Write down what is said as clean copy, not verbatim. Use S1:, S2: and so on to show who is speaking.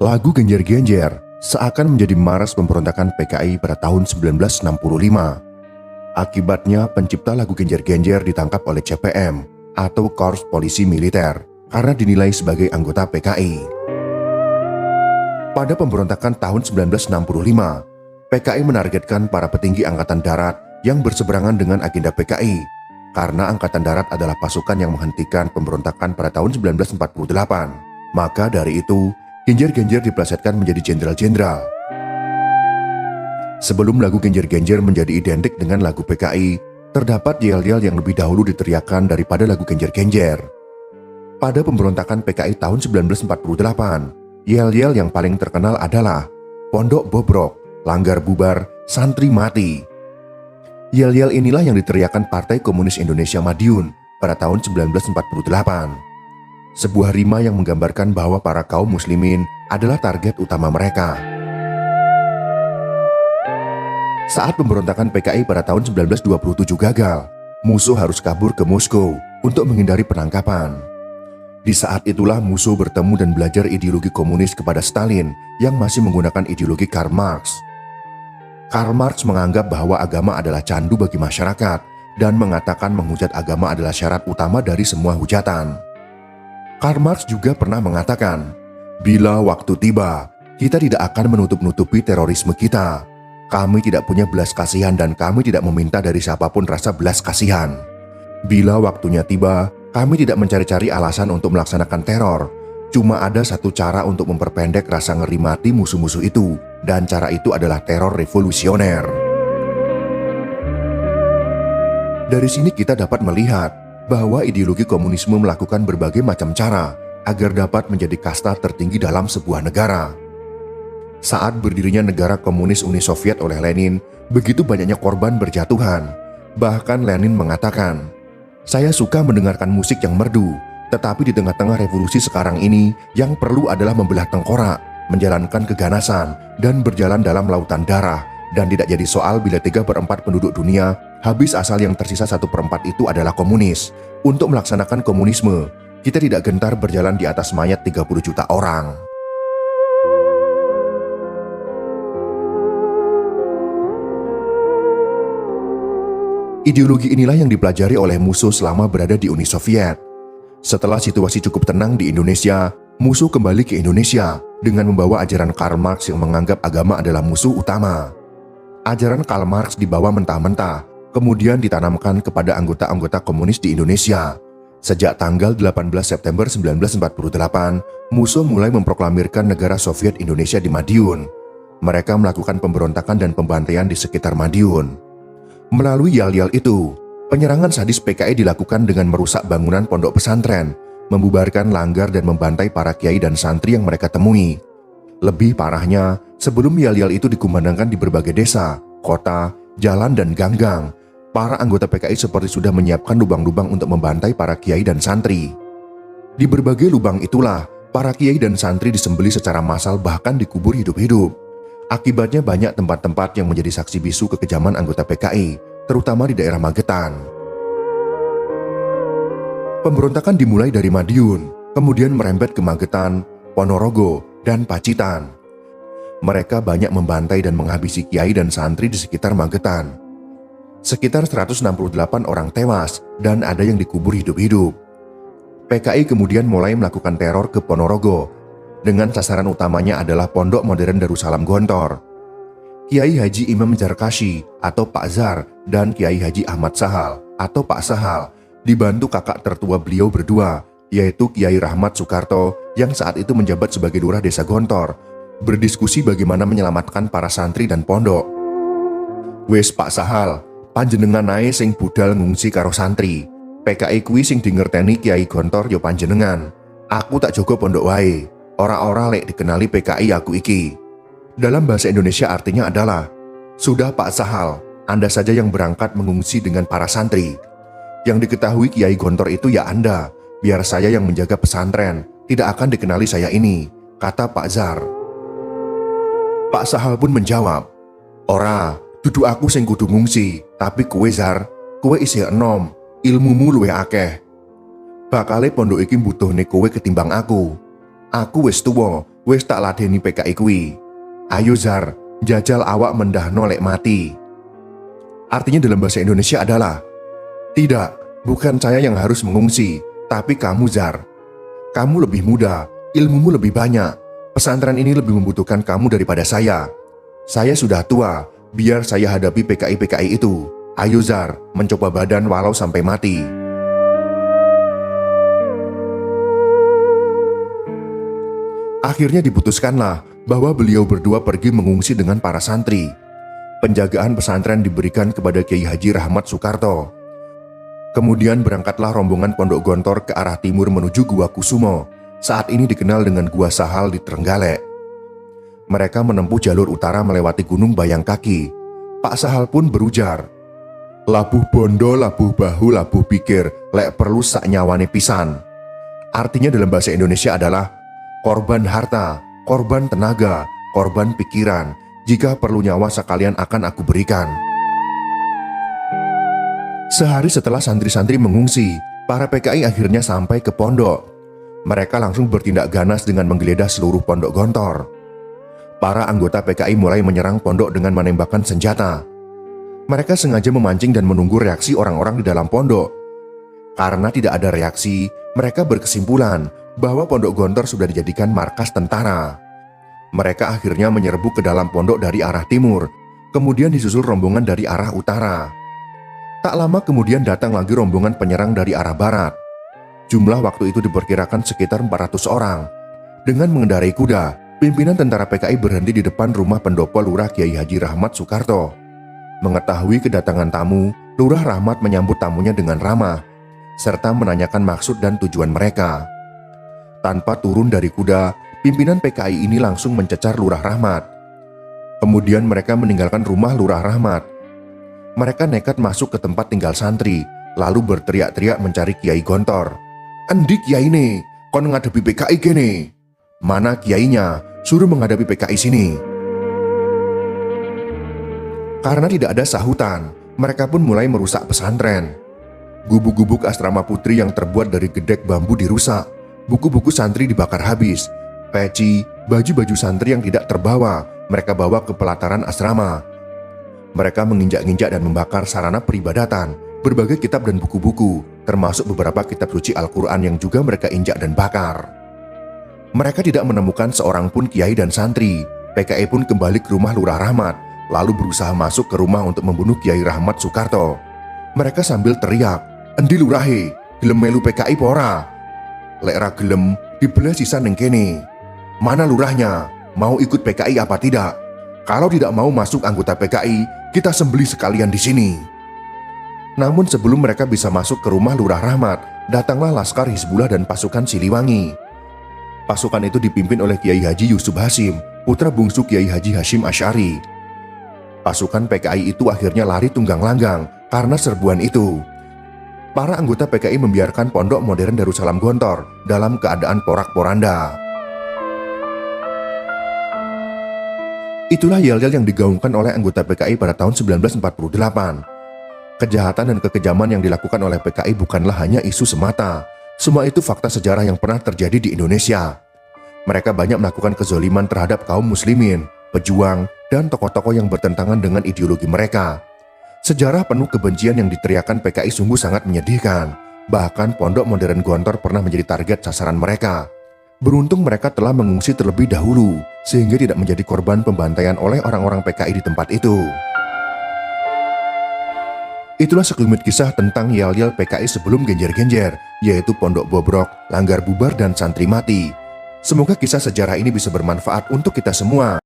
S1: Lagu Genjer-Genjer seakan menjadi maras pemberontakan PKI pada tahun 1965. Akibatnya pencipta lagu Genjer-Genjer ditangkap oleh CPM atau Korps Polisi Militer karena dinilai sebagai anggota PKI. Pada pemberontakan tahun 1965, PKI menargetkan para petinggi Angkatan Darat yang berseberangan dengan agenda PKI karena Angkatan Darat adalah pasukan yang menghentikan pemberontakan pada tahun 1948. Maka dari itu, Genjer-Genjer diplesetkan menjadi jenderal-jenderal. Sebelum lagu Genjer-Genjer menjadi identik dengan lagu PKI, terdapat yel-yel yang lebih dahulu diteriakkan daripada lagu Genjer-Genjer. Pada pemberontakan PKI tahun 1948, yel-yel yang paling terkenal adalah Pondok bobrok, Langgar bubar, Santri mati. Yel-yel inilah yang diteriakkan Partai Komunis Indonesia Madiun pada tahun 1948. Sebuah rima yang menggambarkan bahwa para kaum muslimin adalah target utama mereka. Saat pemberontakan PKI pada tahun 1927 gagal, musuh harus kabur ke Moskow untuk menghindari penangkapan. Di saat itulah musuh bertemu dan belajar ideologi komunis kepada Stalin yang masih menggunakan ideologi Karl Marx. Karl Marx menganggap bahwa agama adalah candu bagi masyarakat dan mengatakan menghujat agama adalah syarat utama dari semua hujatan. Karl Marx juga pernah mengatakan, bila waktu tiba, kita tidak akan menutup-nutupi terorisme kita. Kami tidak punya belas kasihan dan kami tidak meminta dari siapapun rasa belas kasihan. Bila waktunya tiba, kami tidak mencari-cari alasan untuk melaksanakan teror. Cuma ada satu cara untuk memperpendek rasa ngeri mati musuh-musuh itu, dan cara itu adalah teror revolusioner. Dari sini kita dapat melihat bahwa ideologi komunisme melakukan berbagai macam cara agar dapat menjadi kasta tertinggi dalam sebuah negara. Saat berdirinya negara komunis Uni Soviet oleh Lenin, begitu banyaknya korban berjatuhan. Bahkan Lenin mengatakan, "Saya suka mendengarkan musik yang merdu, tetapi di tengah-tengah revolusi sekarang ini yang perlu adalah membelah tengkorak, menjalankan keganasan, dan berjalan dalam lautan darah. Dan tidak jadi soal bila 3/4 penduduk dunia habis asal yang tersisa 1/4 itu adalah komunis. Untuk melaksanakan komunisme, kita tidak gentar berjalan di atas mayat 30 juta orang." Ideologi inilah yang dipelajari oleh musuh selama berada di Uni Soviet. Setelah situasi cukup tenang di Indonesia, musuh kembali ke Indonesia dengan membawa ajaran Karl Marx yang menganggap agama adalah musuh utama. Ajaran Karl Marx dibawa mentah-mentah, kemudian ditanamkan kepada anggota-anggota komunis di Indonesia. Sejak tanggal 18 September 1948, musuh mulai memproklamirkan negara Soviet Indonesia di Madiun. Mereka melakukan pemberontakan dan pembantaian di sekitar Madiun. Melalui yel-yel itu, penyerangan sadis PKI dilakukan dengan merusak bangunan pondok pesantren, membubarkan langgar dan membantai para kiai dan santri yang mereka temui. Lebih parahnya, sebelum yel-yel itu dikumandangkan di berbagai desa, kota, jalan dan ganggang, para anggota PKI seperti sudah menyiapkan lubang-lubang untuk membantai para kiai dan santri. Di berbagai lubang itulah, para kiai dan santri disembelih secara massal bahkan dikubur hidup-hidup. Akibatnya banyak tempat-tempat yang menjadi saksi bisu kekejaman anggota PKI, terutama di daerah Magetan. Pemberontakan dimulai dari Madiun, kemudian merembet ke Magetan, Ponorogo, dan Pacitan. Mereka banyak membantai dan menghabisi kiai dan santri di sekitar Magetan. Sekitar 168 orang tewas dan ada yang dikubur hidup-hidup. PKI kemudian mulai melakukan teror ke Ponorogo, dengan sasaran utamanya adalah Pondok Modern Darussalam Gontor. Kiai Haji Imam Zarkashi atau Pak Zar dan Kiai Haji Ahmad Sahal atau Pak Sahal dibantu kakak tertua beliau berdua, yaitu Kiai Rahmat Soekarto yang saat itu menjabat sebagai lurah desa Gontor, berdiskusi bagaimana menyelamatkan para santri dan pondok. "Wes Pak Sahal, panjenengan ae sing budal ngungsi karo santri. PKI kuwi sing dingerteni Kiai Gontor yo panjenengan. Aku tak jogo pondok wae. Ora-ora lek dikenali PKI aku iki." Dalam bahasa Indonesia artinya adalah, "Sudah Pak Sahal, Anda saja yang berangkat mengungsi dengan para santri. Yang diketahui Kiai Gontor itu ya Anda, biar saya yang menjaga pesantren, tidak akan dikenali saya ini," kata Pak Zar. Pak Sahal pun menjawab, "Ora, dudu aku sing kudu ngungsi, tapi kowe Zar, kowe isih enom, ilmumu luwih akeh. Bakale pondok iki mbutuhne kowe ketimbang aku. Aku wis tuwa, Wis tak ladeni PKI kuwi. Ayo Zar, jajal awak mendahno lek mati. Artinya dalam bahasa Indonesia adalah, tidak, bukan saya yang harus mengungsi, tapi kamu Zar. Kamu lebih muda, ilmumu lebih banyak. Pesantren ini lebih membutuhkan kamu daripada saya. Saya sudah tua, biar saya hadapi PKI-PKI itu. Ayo Zar, mencoba badan walau sampai mati. Akhirnya diputuskanlah bahwa beliau berdua pergi mengungsi dengan para santri. Penjagaan pesantren diberikan kepada Kiai Haji Rahmat Soekarto. Kemudian berangkatlah rombongan Pondok Gontor ke arah timur menuju Gua Kusumo, saat ini dikenal dengan Gua Sahal di Trenggalek. Mereka menempuh jalur utara melewati Gunung Bayangkaki. Pak Sahal pun berujar, "Labuh bondo, labuh bahu, labuh pikir, lek perlu sak nyawane pisan." Artinya dalam bahasa Indonesia adalah korban harta, korban tenaga, korban pikiran. Jika perlu nyawa sekalian akan aku berikan. Sehari setelah santri-santri mengungsi, para PKI akhirnya sampai ke pondok. Mereka langsung bertindak ganas dengan menggeledah seluruh Pondok Gontor. Para anggota PKI mulai menyerang pondok dengan menembakkan senjata. Mereka sengaja memancing dan menunggu reaksi orang-orang di dalam pondok. Karena tidak ada reaksi, mereka berkesimpulan bahwa Pondok Gontor sudah dijadikan markas tentara. Mereka akhirnya menyerbu ke dalam pondok dari arah timur, kemudian disusul rombongan dari arah utara. Tak lama kemudian datang lagi rombongan penyerang dari arah barat. Jumlah waktu itu diperkirakan sekitar 400 orang. Dengan mengendarai kuda, pimpinan tentara PKI berhenti di depan rumah pendopo Lurah Kiai Haji Rahmat Soekarto. Mengetahui kedatangan tamu, Lurah Rahmat menyambut tamunya dengan ramah, serta menanyakan maksud dan tujuan mereka. Tanpa turun dari kuda, pimpinan PKI ini langsung mencecar Lurah Rahmat. Kemudian mereka meninggalkan rumah Lurah Rahmat. Mereka nekat masuk ke tempat tinggal santri, lalu berteriak-teriak mencari Kiai Gontor. "Endi Kiai ini? Kon ngadepi PKI gini? Mana kiainya? Suruh menghadapi PKI sini." Karena tidak ada sahutan, mereka pun mulai merusak pesantren. Gubuk-gubuk asrama putri yang terbuat dari gedek bambu dirusak. Buku-buku santri dibakar habis. Peci, baju-baju santri yang tidak terbawa, mereka bawa ke pelataran asrama. Mereka menginjak-injak dan membakar sarana peribadatan, berbagai kitab dan buku-buku, termasuk beberapa kitab suci Al-Quran yang juga mereka injak dan bakar. Mereka tidak menemukan seorang pun kiai dan santri. PKI pun kembali ke rumah Lurah Rahmat, lalu berusaha masuk ke rumah untuk membunuh Kiai Rahmat Soekarto. Mereka sambil teriak, "Endi lurahe, gelem melu PKI pora? Lek ra gelem, dibelah sisa neng kene. Mana lurahnya? Mau ikut PKI apa tidak? Kalau tidak mau masuk anggota PKI, kita sembelih sekalian di sini." Namun sebelum mereka bisa masuk ke rumah Lurah Rahmat, datanglah Laskar Hizbullah dan pasukan Siliwangi. Pasukan itu dipimpin oleh Kiai Haji Yusuf Hasim, putra bungsu Kiai Haji Hashim Asy'ari. Pasukan PKI itu akhirnya lari tunggang langgang karena serbuan itu. Para anggota PKI membiarkan pondok modern Darussalam Gontor dalam keadaan porak-poranda. Itulah yel-yel yang digaungkan oleh anggota PKI pada tahun 1948. Kejahatan dan kekejaman yang dilakukan oleh PKI bukanlah hanya isu semata. Semua itu fakta sejarah yang pernah terjadi di Indonesia. Mereka banyak melakukan kezoliman terhadap kaum muslimin, pejuang, dan tokoh-tokoh yang bertentangan dengan ideologi mereka. Sejarah penuh kebencian yang diteriakan PKI sungguh sangat menyedihkan. Bahkan pondok modern Gontor pernah menjadi target sasaran mereka. Beruntung mereka telah mengungsi terlebih dahulu, sehingga tidak menjadi korban pembantaian oleh orang-orang PKI di tempat itu. Itulah sekelumit kisah tentang yel-yel PKI sebelum genjer-genjer, yaitu pondok bobrok, langgar bubar, dan santri mati. Semoga kisah sejarah ini bisa bermanfaat untuk kita semua.